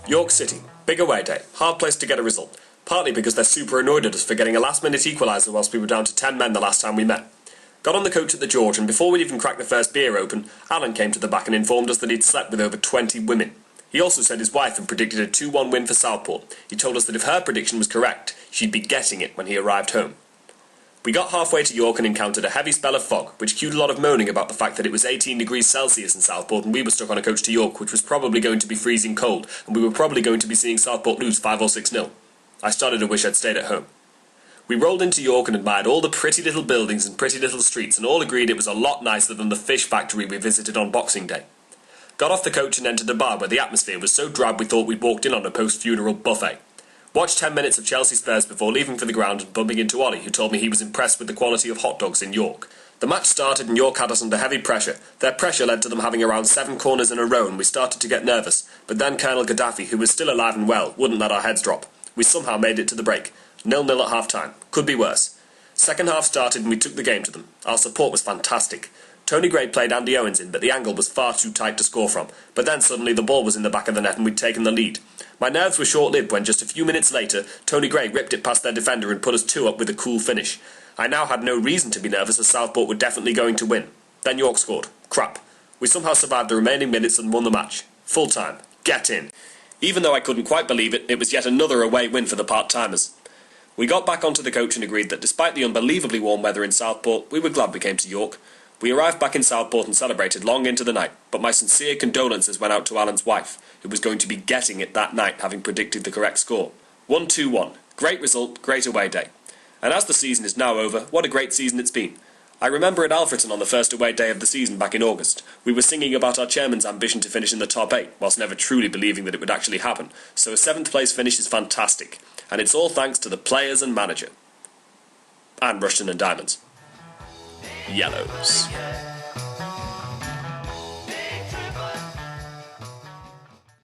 York City, big away day, hard place to get a result, partly because they're super annoyed at us for getting a last-minute equaliser whilst we were down to 10 men the last time we met. Got on the coach at the George, and before we'd even cracked the first beer open, Alan came to the back and informed us that he'd slept with over 20 women. He also said his wife had predicted a 2-1 win for Southport. He told us that if her prediction was correct, she'd be getting it when he arrived home. We got halfway to York and encountered a heavy spell of fog, which cued a lot of moaning about the fact that it was 18 degrees Celsius in Southport and we were stuck on a coach to York, which was probably going to be freezing cold, and we were probably going to be seeing Southport lose 5 or 6-0. I started to wish I'd stayed at home. We rolled into York and admired all the pretty little buildings and pretty little streets, and all agreed it was a lot nicer than the fish factory we visited on Boxing Day. Got off the coach and entered a bar where the atmosphere was so drab we thought we'd walked in on a post-funeral buffet. Watched 10 minutes of Chelsea Spurs before leaving for the ground and bumping into Ollie, who told me he was impressed with the quality of hot dogs in York. The match started and York had us under heavy pressure. Their pressure led to them having around 7 corners in a row and we started to get nervous, but then Colonel Gaddafi, who was still alive and well, wouldn't let our heads drop. We somehow made it to the break. 0-0 at half-time. Could be worse. Second half started and we took the game to them. Our support was fantastic. Tony Gray played Andy Owens in, but the angle was far too tight to score from. But then suddenly the ball was in the back of the net and we'd taken the lead. My nerves were short-lived when just a few minutes later, Tony Gray ripped it past their defender and put us 2 up with a cool finish. I now had no reason to be nervous as Southport were definitely going to win. Then York scored. Crap. We somehow survived the remaining minutes and won the match. Full time. Get in. Even though I couldn't quite believe it, it was yet another away win for the part-timers. We got back onto the coach and agreed that despite the unbelievably warm weather in Southport, we were glad we came to York. We arrived back in Southport and celebrated long into the night, but my sincere condolences went out to Alan's wife, who was going to be getting it that night, having predicted the correct score. 1-2-1. Great result, great away day. And as the season is now over, what a great season it's been. I remember at Alfreton on the first away day of the season back in August, we were singing about our chairman's ambition to finish in the top 8, whilst never truly believing that it would actually happen, so a 7th place finish is fantastic, and it's all thanks to the players and manager. And Rushton and Diamonds. Yellows.